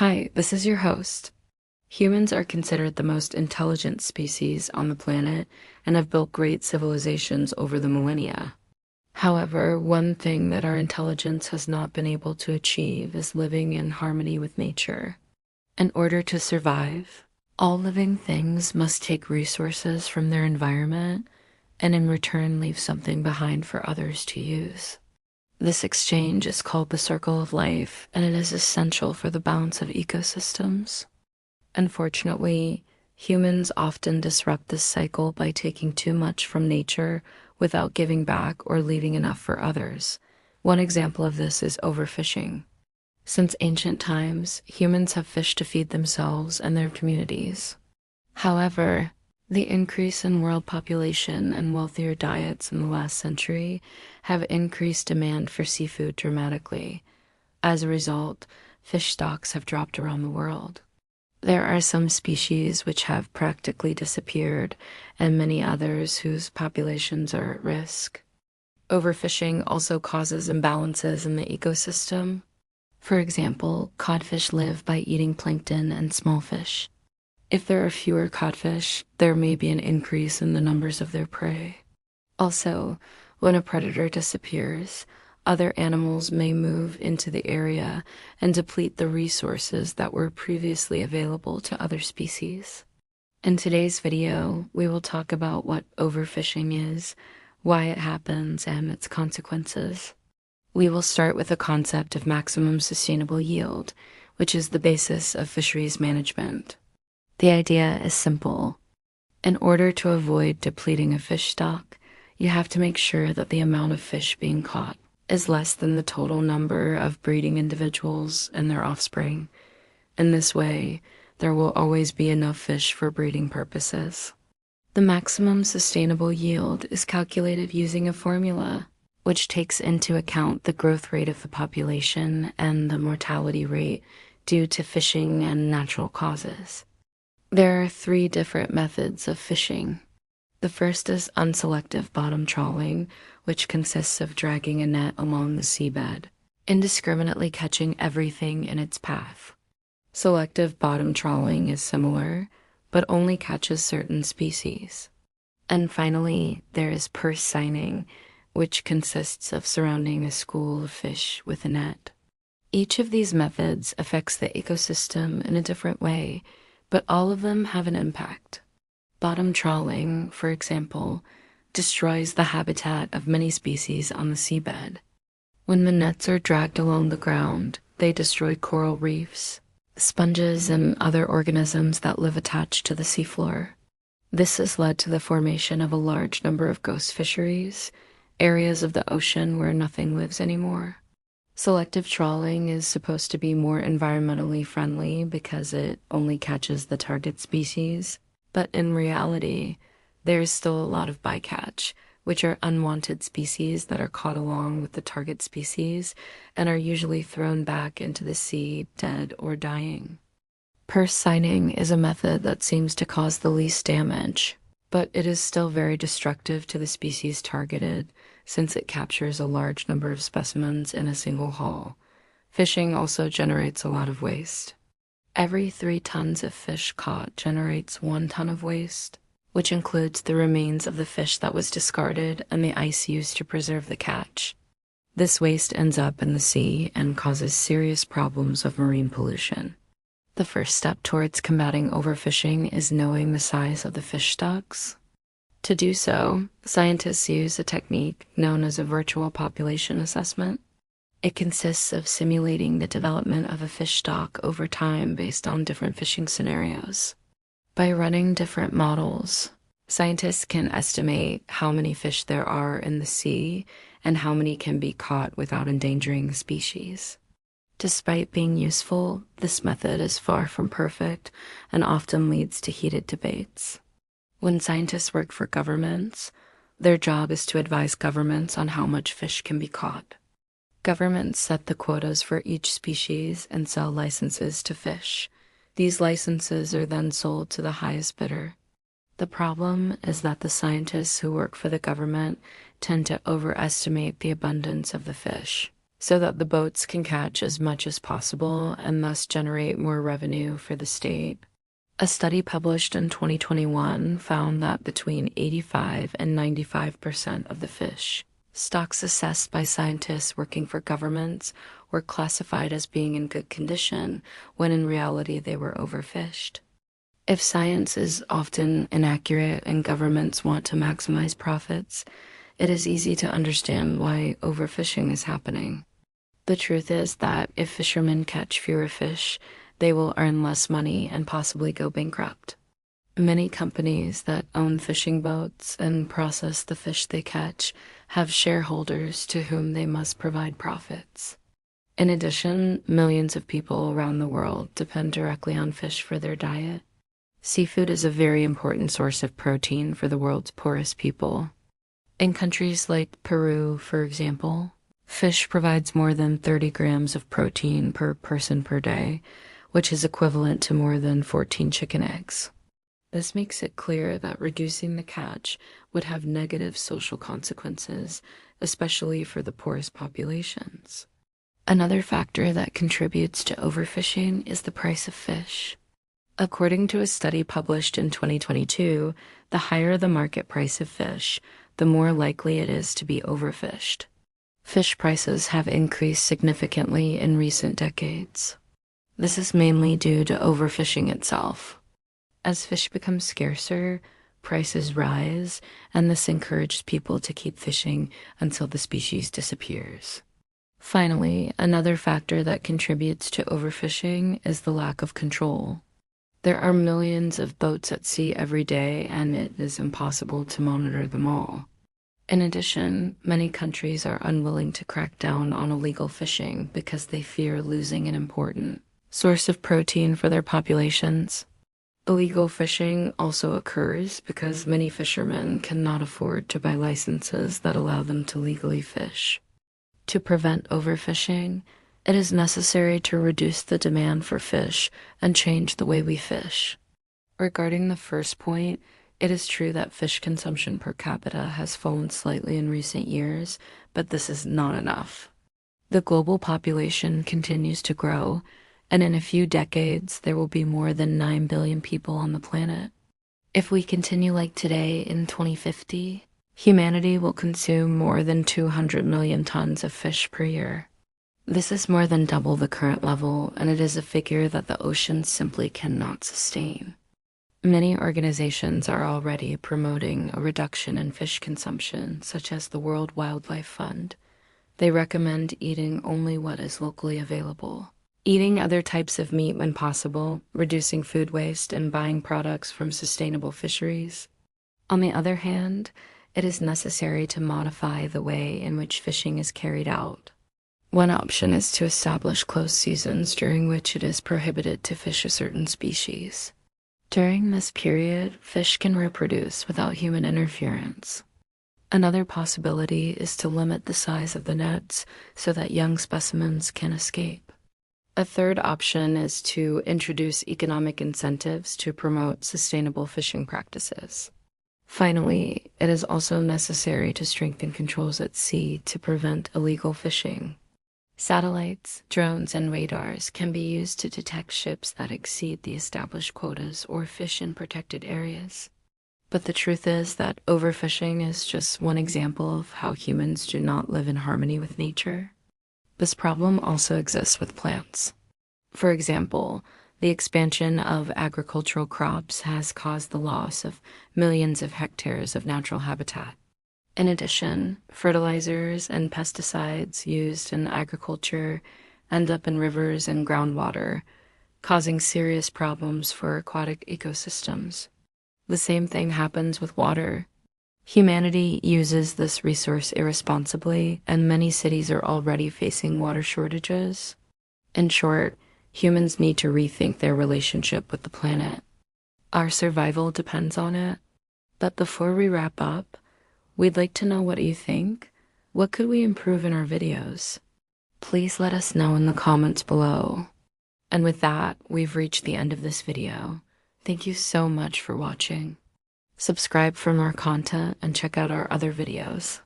Hi, this is your host. Humans are considered the most intelligent species on the planet and have built great civilizations over the millennia. However, one thing that our intelligence has not been able to achieve is living in harmony with nature. In order to survive, all living things must take resources from their environment and in return leave something behind for others to use. This exchange is called the circle of life, and it is essential for the balance of ecosystems. Unfortunately, humans often disrupt this cycle by taking too much from nature without giving back or leaving enough for others. One example of this is overfishing. Since ancient times, humans have fished to feed themselves and their communities. However, the increase in world population and wealthier diets in the last century have increased demand for seafood dramatically. As a result, fish stocks have dropped around the world. There are some species which have practically disappeared, and many others whose populations are at risk. Overfishing also causes imbalances in the ecosystem. For example, codfish live by eating plankton and small fish. If there are fewer codfish, there may be an increase in the numbers of their prey. Also, when a predator disappears, other animals may move into the area and deplete the resources that were previously available to other species. In today's video, we will talk about what overfishing is, why it happens, and its consequences. We will start with the concept of maximum sustainable yield, which is the basis of fisheries management. The idea is simple. In order to avoid depleting a fish stock, you have to make sure that the amount of fish being caught is less than the total number of breeding individuals and their offspring. In this way, there will always be enough fish for breeding purposes. The maximum sustainable yield is calculated using a formula which takes into account the growth rate of the population and the mortality rate due to fishing and natural causes. There are 3 different methods of fishing. The first is unselective bottom trawling, which consists of dragging a net along the seabed, indiscriminately catching everything in its path. Selective bottom trawling is similar, but only catches certain species. And finally, there is purse seining, which consists of surrounding a school of fish with a net. Each of these methods affects the ecosystem in a different way, but all of them have an impact. Bottom trawling, for example, destroys the habitat of many species on the seabed. When the nets are dragged along the ground, they destroy coral reefs, sponges, and other organisms that live attached to the seafloor. This has led to the formation of a large number of ghost fisheries, areas of the ocean where nothing lives anymore. Selective trawling is supposed to be more environmentally friendly because it only catches the target species, but in reality, there is still a lot of bycatch, which are unwanted species that are caught along with the target species and are usually thrown back into the sea dead or dying. Purse seining is a method that seems to cause the least damage, but it is still very destructive to the species targeted, since it captures a large number of specimens in a single haul. Fishing also generates a lot of waste. Every 3 tons of fish caught generates 1 ton of waste, which includes the remains of the fish that was discarded and the ice used to preserve the catch. This waste ends up in the sea and causes serious problems of marine pollution. The first step towards combating overfishing is knowing the size of the fish stocks. To do so, scientists use a technique known as a virtual population assessment. It consists of simulating the development of a fish stock over time based on different fishing scenarios. By running different models, scientists can estimate how many fish there are in the sea and how many can be caught without endangering the species. Despite being useful, this method is far from perfect and often leads to heated debates. When scientists work for governments, their job is to advise governments on how much fish can be caught. Governments set the quotas for each species and sell licenses to fish. These licenses are then sold to the highest bidder. The problem is that the scientists who work for the government tend to overestimate the abundance of the fish. so that the boats can catch as much as possible and thus generate more revenue for the state. A study published in 2021 found that between 85 and 95% of the fish stocks assessed by scientists working for governments were classified as being in good condition, when in reality they were overfished. If science is often inaccurate and governments want to maximize profits, it is easy to understand why overfishing is happening. The truth is that if fishermen catch fewer fish, they will earn less money and possibly go bankrupt. Many companies that own fishing boats and process the fish they catch have shareholders to whom they must provide profits. In addition, millions of people around the world depend directly on fish for their diet. Seafood is a very important source of protein for the world's poorest people. In countries like Peru, for example, fish provides more than 30 grams of protein per person per day, which is equivalent to more than 14 chicken eggs. This makes it clear that reducing the catch would have negative social consequences, especially for the poorest populations. Another factor that contributes to overfishing is the price of fish. According to a study published in 2022, the higher the market price of fish, the more likely it is to be overfished. Fish prices have increased significantly in recent decades. This is mainly due to overfishing itself. As fish become scarcer, prices rise, and this encourages people to keep fishing until the species disappears. Finally, another factor that contributes to overfishing is the lack of control. There are millions of boats at sea every day, and it is impossible to monitor them all. In addition, many countries are unwilling to crack down on illegal fishing because they fear losing an important source of protein for their populations. Illegal fishing also occurs because many fishermen cannot afford to buy licenses that allow them to legally fish. To prevent overfishing, it is necessary to reduce the demand for fish and change the way we fish. Regarding the first point, it is true that fish consumption per capita has fallen slightly in recent years, but this is not enough. The global population continues to grow, and in a few decades, there will be more than 9 billion people on the planet. If we continue like today in 2050, humanity will consume more than 200 million tons of fish per year. This is more than double the current level, and it is a figure that the oceans simply cannot sustain. Many organizations are already promoting a reduction in fish consumption, such as the World Wildlife Fund. They recommend eating only what is locally available, eating other types of meat when possible, reducing food waste, and buying products from sustainable fisheries. On the other hand, it is necessary to modify the way in which fishing is carried out. One option is to establish closed seasons during which it is prohibited to fish a certain species. During this period, fish can reproduce without human interference. Another possibility is to limit the size of the nets so that young specimens can escape. A third option is to introduce economic incentives to promote sustainable fishing practices. Finally, it is also necessary to strengthen controls at sea to prevent illegal fishing. Satellites, drones, and radars can be used to detect ships that exceed the established quotas or fish in protected areas. But the truth is that overfishing is just one example of how humans do not live in harmony with nature. This problem also exists with plants. For example, the expansion of agricultural crops has caused the loss of millions of hectares of natural habitat. In addition, fertilizers and pesticides used in agriculture end up in rivers and groundwater, causing serious problems for aquatic ecosystems. The same thing happens with water. Humanity uses this resource irresponsibly, and many cities are already facing water shortages. In short, humans need to rethink their relationship with the planet. Our survival depends on it. But before we wrap up, we'd like to know what you think. What could we improve in our videos? Please let us know in the comments below. And with that, we've reached the end of this video. Thank you so much for watching. Subscribe for more content and check out our other videos.